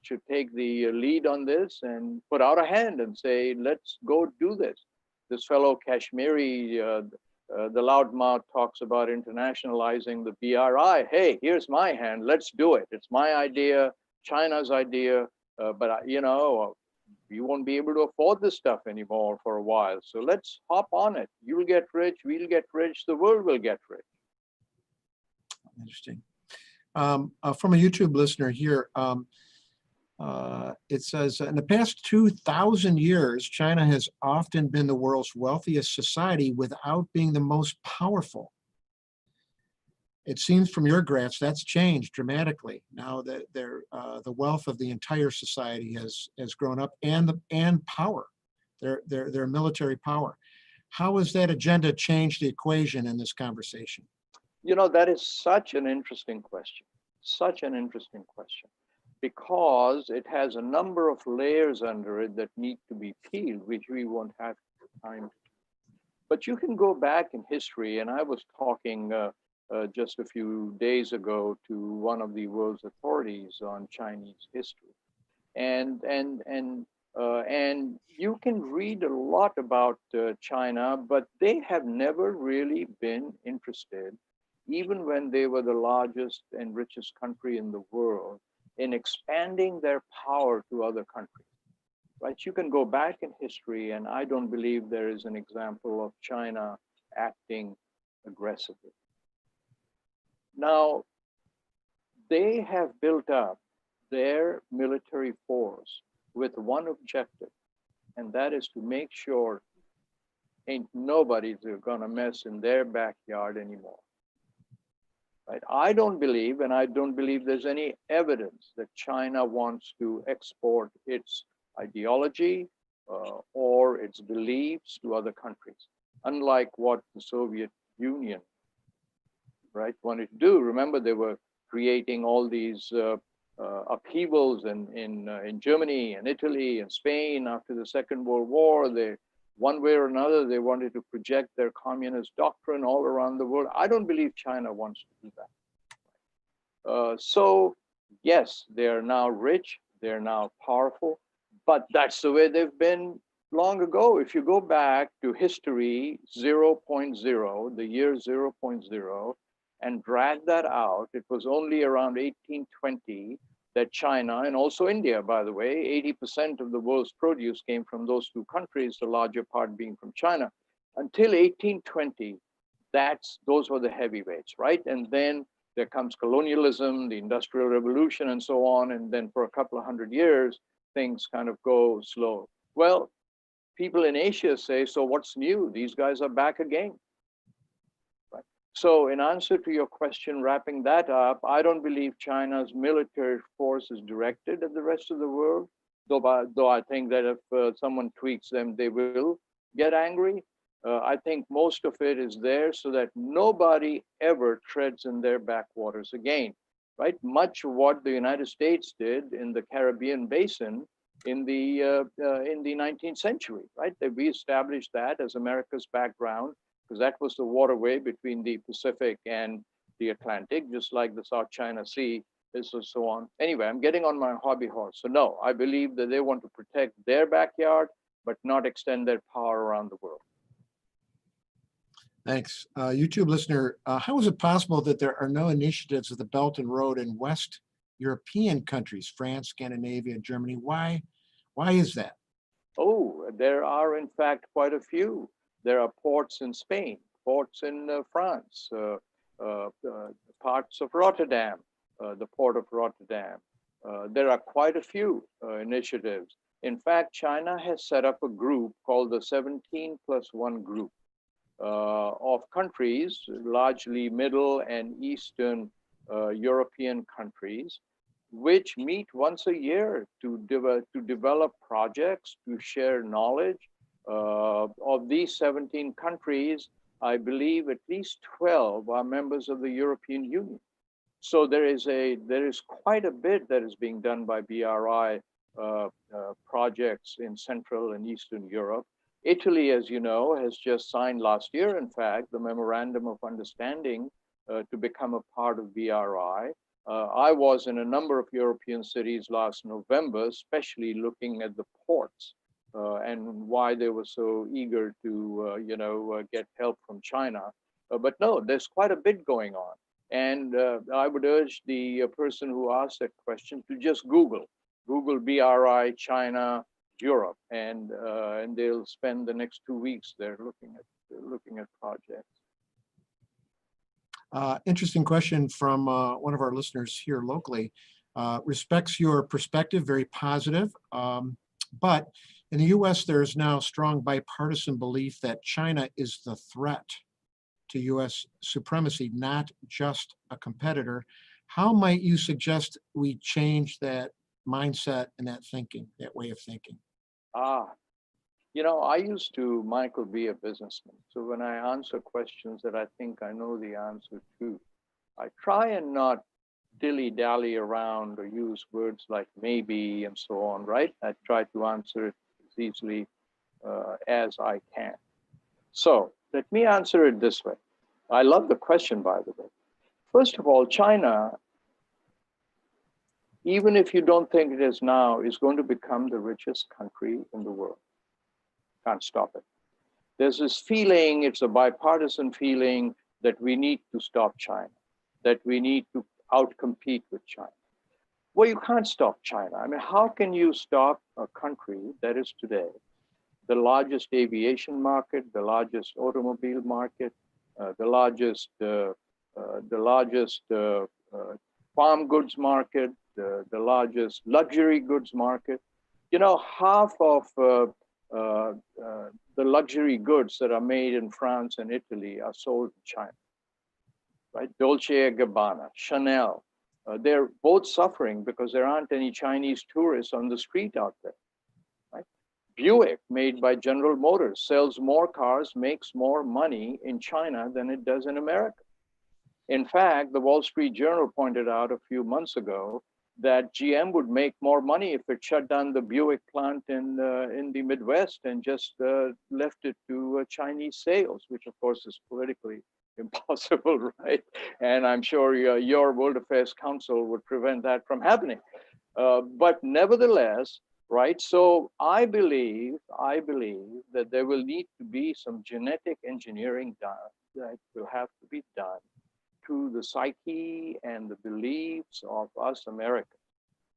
should take the lead on this and put out a hand and say, let's go do this. This fellow Kashmiri, the loudmouth, talks about internationalizing the BRI. Hey, here's my hand, let's do it. It's my idea, China's idea, but we won't be able to afford this stuff anymore for a while. So let's hop on it. You'll get rich, we'll get rich, the world will get rich. Interesting. From a YouTube listener here, it says, in the past 2,000 years, China has often been the world's wealthiest society without being the most powerful. It seems from your graphs that's changed dramatically. Now that the wealth of the entire society has grown up, and power, their military power. How has that agenda changed the equation in this conversation? That is such an interesting question, because it has a number of layers under it that need to be peeled, which we won't have time to do. But you can go back in history, and I was talking just a few days ago to one of the world's authorities on Chinese history. And you can read a lot about China, but they have never really been interested, even when they were the largest and richest country in the world, in expanding their power to other countries, right? You can go back in history, and I don't believe there is an example of China acting aggressively. Now, they have built up their military force with one objective, and that is to make sure ain't nobody's gonna mess in their backyard anymore. Right? I don't believe, and I don't believe there's any evidence that China wants to export its ideology or its beliefs to other countries, unlike what the Soviet Union, right, wanted to do. Remember, they were creating all these upheavals in Germany and Italy and Spain after the Second World War. They, one way or another, they wanted to project their communist doctrine all around the world. I don't believe China wants to do that. So yes, they are now rich, they're now powerful, but that's the way they've been long ago. If you go back to history 0.0, the year 0.0, and drag that out, it was only around 1820 that China, and also India, by the way, 80% of the world's produce came from those two countries, the larger part being from China. Until 1820, those were the heavyweights, right? And then there comes colonialism, the Industrial Revolution, and so on. And then for a couple of hundred years, things kind of go slow. Well, people in Asia say, so what's new? These guys are back again. Right? So in answer to your question, wrapping that up, I don't believe China's military force is directed at the rest of the world, though I think that if someone tweaks them, they will get angry. I think most of it is there so that nobody ever treads in their backwaters again, right? Much of what the United States did in the Caribbean basin in the 19th century, right? That we established that as America's background, because that was the waterway between the Pacific and the Atlantic, just like the South China Sea is, and so on. Anyway, I'm getting on my hobby horse. So no, I believe that they want to protect their backyard, but not extend their power around the world. Thanks. YouTube listener, how is it possible that there are no initiatives of the Belton Road in West European countries, France, Scandinavia, Germany? Why is that? Oh, there are in fact quite a few. There are ports in Spain, ports in France, parts of Rotterdam, the port of Rotterdam. There are quite a few initiatives. In fact, China has set up a group called the 17+1 group of countries, largely Middle and Eastern European countries, which meet once a year to develop projects, to share knowledge. Of these 17 countries, I believe at least 12 are members of the European Union. So there is quite a bit that is being done by BRI projects in Central and Eastern Europe. Italy, as you know, has just signed last year, in fact, the Memorandum of Understanding to become a part of BRI. I was in a number of European cities last November, especially looking at the ports and why they were so eager to, get help from China. But no, there's quite a bit going on. And I would urge the person who asked that question to just Google BRI China Europe, and they'll spend the next 2 weeks there looking at projects. Interesting question from one of our listeners here locally. Respects your perspective, very positive. But in the U.S., there is now strong bipartisan belief that China is the threat to U.S. supremacy, not just a competitor. How might you suggest we change that mindset and that thinking, that way of thinking? I used to, Michael, be a businessman. So when I answer questions that I think I know the answer to, I try and not dilly-dally around or use words like maybe and so on, right? I try to answer it as easily as I can. So let me answer it this way. I love the question, by the way. First of all, China, even if you don't think it is now, is going to become the richest country in the world. Can't stop it. There's this feeling, it's a bipartisan feeling, that we need to stop China, that we need to outcompete with China. Well, you can't stop China. I mean, how can you stop a country that is today the largest aviation market, the largest automobile market, the largest farm goods market, the largest luxury goods market? Half of the luxury goods that are made in France and Italy are sold in China, right? Dolce & Gabbana, Chanel, they're both suffering because there aren't any Chinese tourists on the street out there, right? Buick, made by General Motors, sells more cars, makes more money in China than it does in America. In fact, the Wall Street Journal pointed out a few months ago that GM would make more money if it shut down the Buick plant in the Midwest and just left it to Chinese sales, which of course is politically impossible, right? And I'm sure your World Affairs Council would prevent that from happening. But nevertheless, right? So I believe that there will need to be some genetic engineering done that will have to be done to the psyche and the beliefs of us Americans,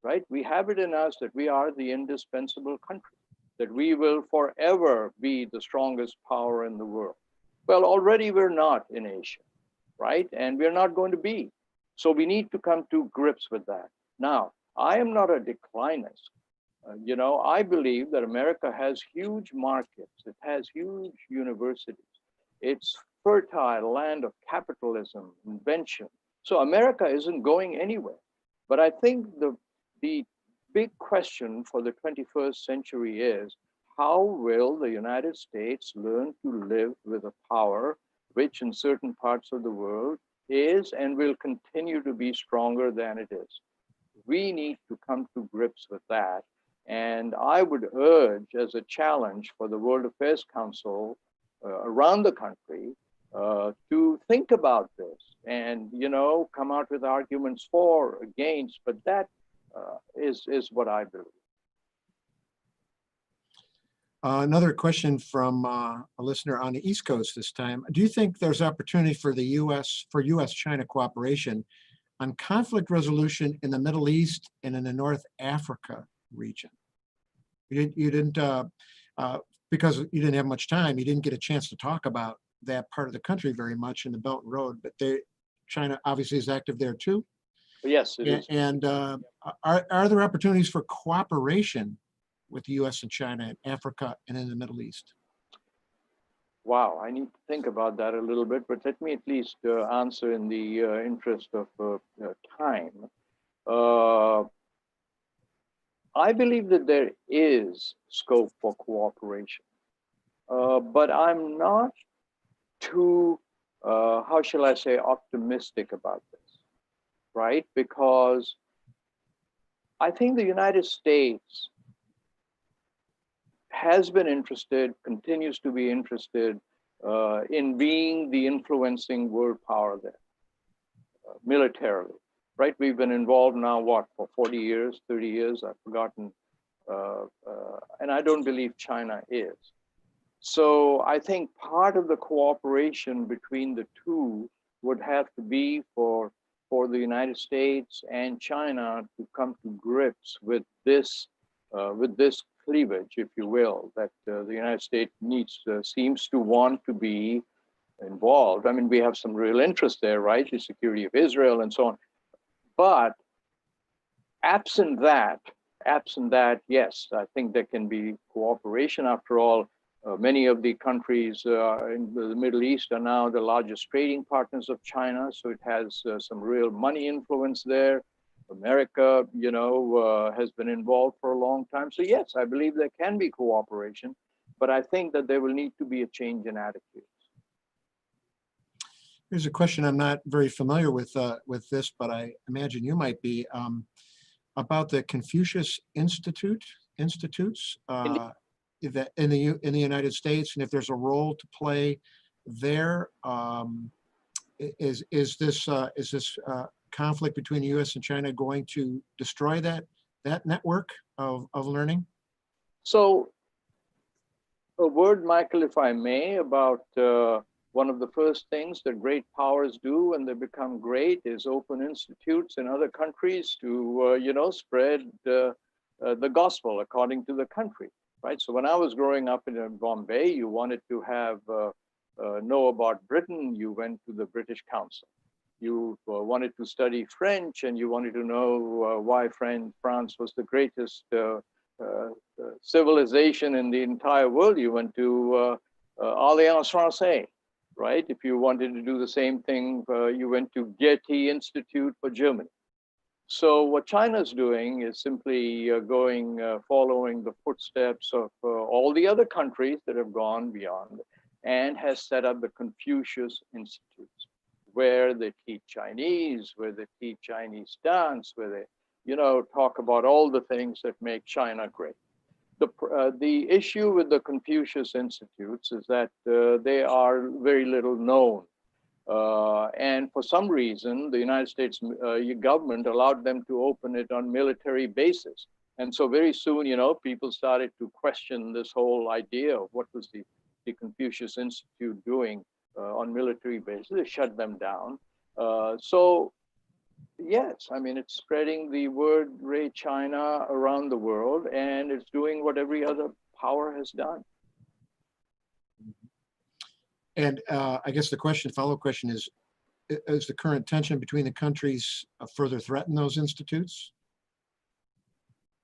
right? We have it in us that we are the indispensable country, that we will forever be the strongest power in the world. Well, already we're not in Asia, right? And we're not going to be. So we need to come to grips with that. Now, I am not a declinist. I believe that America has huge markets. It has huge universities. It's fertile land of capitalism, invention. So America isn't going anywhere. But I think the big question for the 21st century is, how will the United States learn to live with a power which in certain parts of the world is and will continue to be stronger than it is? We need to come to grips with that. And I would urge as a challenge for the World Affairs Council around the country to think about this and, come out with arguments for, against, but that is what I believe. Another question from a listener on the East Coast this time. Do you think there's opportunity for the U.S. China cooperation on conflict resolution in the Middle East and in the North Africa region? You didn't because you didn't have much time, you didn't get a chance to talk about that part of the country very much in the Belton Road, but China obviously is active there too. Yes, it is. And are there opportunities for cooperation with the U.S. and China in Africa and in the Middle East? Wow, I need to think about that a little bit, but let me at least answer in the interest of time. I believe that there is scope for cooperation, but I'm not too, how shall I say, optimistic about this, right? Because I think the United States has been interested, continues to be interested in being the influencing world power there, militarily, right? We've been involved now, what, for 40 years, 30 years, I've forgotten. And I don't believe China is. So I think part of the cooperation between the two would have to be for the United States and China to come to grips with this cleavage, if you will, that the United States seems to want to be involved. I mean, we have some real interest there, right? The security of Israel and so on. But absent that, yes, I think there can be cooperation. After all, many of the countries in the Middle East are now the largest trading partners of China, so it has some real money influence there. America, has been involved for a long time. So yes, I believe there can be cooperation, but I think that there will need to be a change in attitudes. Here's a question I'm not very familiar with this, but I imagine you might be, about the Confucius Institutes that in the United States, and if there's a role to play there. Is this conflict between the U.S. and China going to destroy that network of learning? So, a word, Michael, if I may, about one of the first things that great powers do when they become great is open institutes in other countries to, spread the gospel according to the country, right? So when I was growing up in Bombay, you wanted to have know about Britain, you went to the British Council. You wanted to study French and you wanted to know why France was the greatest civilization in the entire world. You went to Alliance Française, right? If you wanted to do the same thing, you went to Goethe Institute for Germany. So what China's doing is simply following the footsteps of all the other countries that have gone beyond, and has set up the Confucius Institutes, where they teach Chinese, where they teach Chinese dance, where they, talk about all the things that make China great. The issue with the Confucius Institutes is that they are very little known. And for some reason, the United States government allowed them to open it on military bases. And so very soon, people started to question this whole idea of what was the Confucius Institute doing on military bases. They shut them down. So yes, I mean, it's spreading the word Ray China around the world, and it's doing what every other power has done. And I guess the follow-up question is the current tension between the countries further threaten those institutes?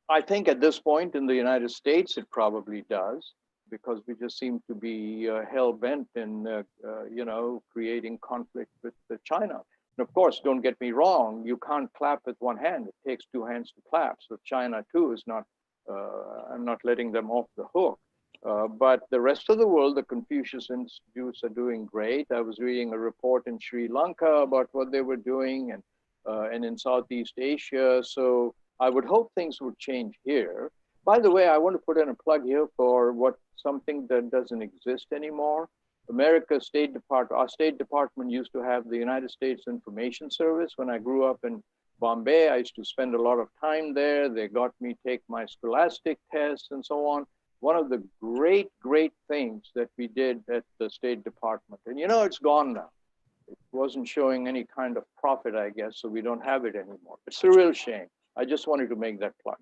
I think at this point in the United States, it probably does, because we just seem to be hell-bent in, creating conflict with China. And of course, don't get me wrong, you can't clap with one hand. It takes two hands to clap. So China too is not, I'm not letting them off the hook. But the rest of the world, the Confucius Institutes are doing great. I was reading a report in Sri Lanka about what they were doing, and in Southeast Asia. So I would hope things would change here. By the way, I want to put in a plug here for something that doesn't exist anymore. America's State Department, our State Department used to have the United States Information Service. When I grew up in Bombay, I used to spend a lot of time there. They got me take my scholastic tests and so on. One of the great things that we did at the State Department, and it's gone now. It wasn't showing any kind of profit, I guess, so we don't have it anymore. It's a real shame. I just wanted to make that plug.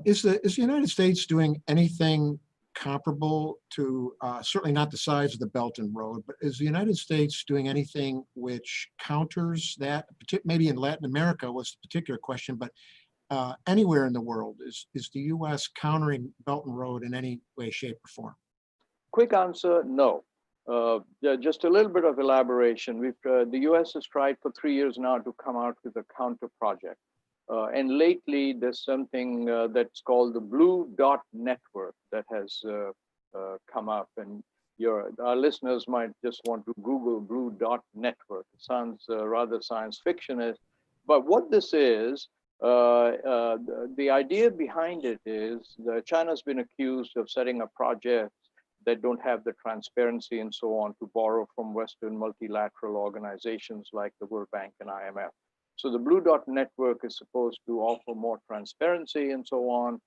Is the United States doing anything comparable to, certainly not the size of the Belton Road, but is the United States doing anything which counters that? Maybe in Latin America was the particular question, but anywhere in the world, is the U.S. countering Belton Road in any way, shape, or form? Quick answer, no. Just a little bit of elaboration. The U.S. has tried for 3 years now to come out with a counter project. And lately, there's something that's called the Blue Dot Network that has come up. And our listeners might just want to Google Blue Dot Network. It sounds rather science fiction-ish. But what this is, the idea behind it is that China's been accused of setting up projects that don't have the transparency and so on to borrow from Western multilateral organizations like the World Bank and IMF. So the Blue Dot Network is supposed to offer more transparency and so on.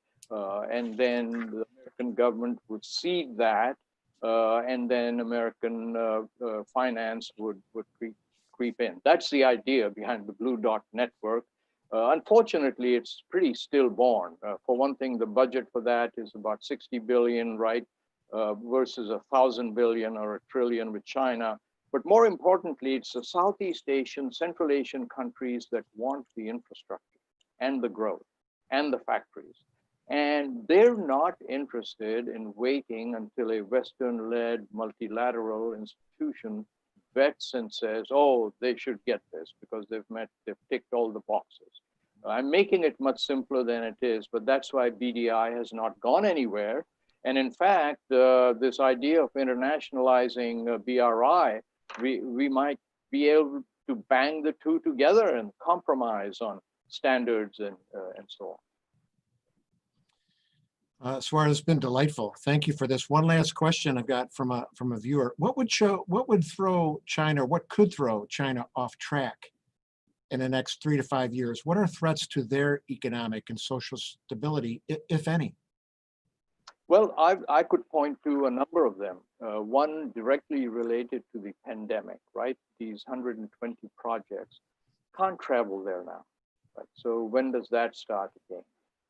And then the American government would seed that, and then American finance would creep in. That's the idea behind the Blue Dot Network. Unfortunately, it's pretty stillborn. For one thing, the budget for that is about 60 billion, right? Versus 1,000 billion or 1 trillion with China. But more importantly, it's the Southeast Asian, Central Asian countries that want the infrastructure and the growth and the factories. And they're not interested in waiting until a Western-led multilateral institution vets and says, oh, they should get this because they've ticked all the boxes. I'm making it much simpler than it is, but that's why BDI has not gone anywhere. And in fact, this idea of internationalizing BRI, we might be able to bang the two together and compromise on standards and so on. Sarwar, it's been delightful. Thank you for this. One last question I've got from a viewer. What could throw China off track in the next 3 to 5 years? What are threats to their economic and social stability, if any? Well, I could point to a number of them. One directly related to the pandemic, right? These 120 projects can't travel there now. Right? So when does that start again?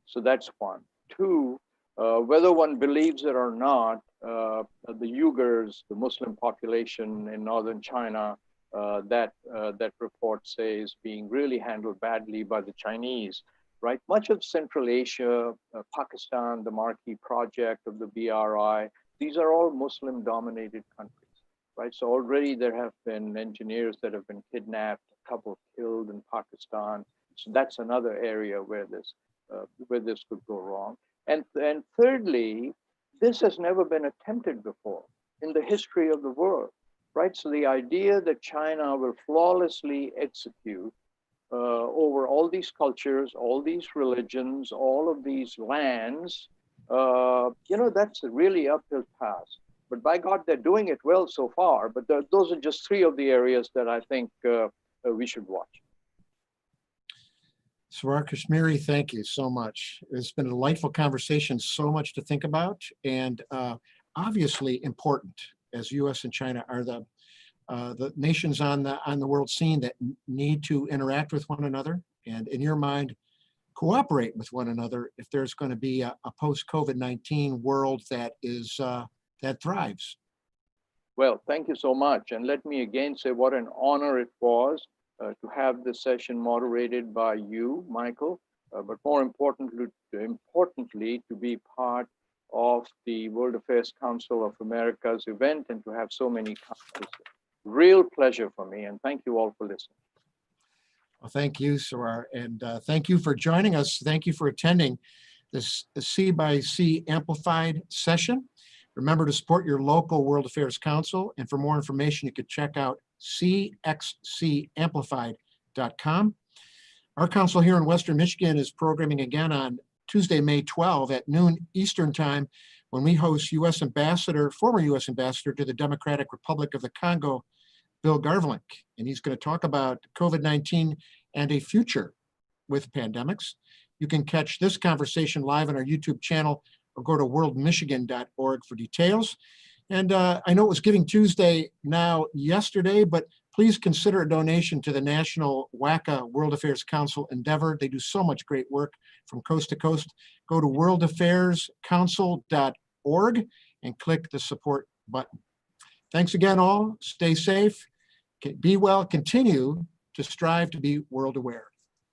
So that's one. Two, whether one believes it or not, the Uyghurs, the Muslim population in northern China, that report says being really handled badly by the Chinese. Right, much of Central Asia, Pakistan, the marquee project of the BRI, these are all Muslim-dominated countries. right? So already there have been engineers that have been kidnapped, a couple killed in Pakistan. So that's another area where this could go wrong. And thirdly, this has never been attempted before in the history of the world, right? So the idea that China will flawlessly execute over all these cultures, all these religions, all of these lands, that's a really uphill task. But by God, they're doing it well so far. But those are just three of the areas that I think we should watch. Sarwar Kashmeri, thank you so much. It's been a delightful conversation, so much to think about, and obviously important, as U.S. and China are the nations on the world scene that need to interact with one another, and in your mind, cooperate with one another if there's going to be a post-COVID-19 world that thrives. Well, thank you so much. And let me again say what an honor it was to have this session moderated by you, Michael, but more importantly, to be part of the World Affairs Council of America's event and to have so many councils. Real pleasure for me, and thank you all for listening. Well, thank you, Sarwar, and thank you for joining us. Thank you for attending this C Amplified session. Remember to support your local World Affairs Council, and for more information, you could check out CxCamplified.com. Our council here in Western Michigan is programming again on Tuesday, May 12 at noon Eastern Time, when we host former U.S. Ambassador to the Democratic Republic of the Congo, Bill Garvelink, and he's going to talk about COVID-19 and a future with pandemics. You can catch this conversation live on our YouTube channel or go to worldmichigan.org for details. And I know it was Giving Tuesday yesterday, but please consider a donation to the National WACA World Affairs Council endeavor. They do so much great work from coast to coast. Go to worldaffairscouncil.org and click the support button. Thanks again, all. Stay safe, be well, continue to strive to be world aware.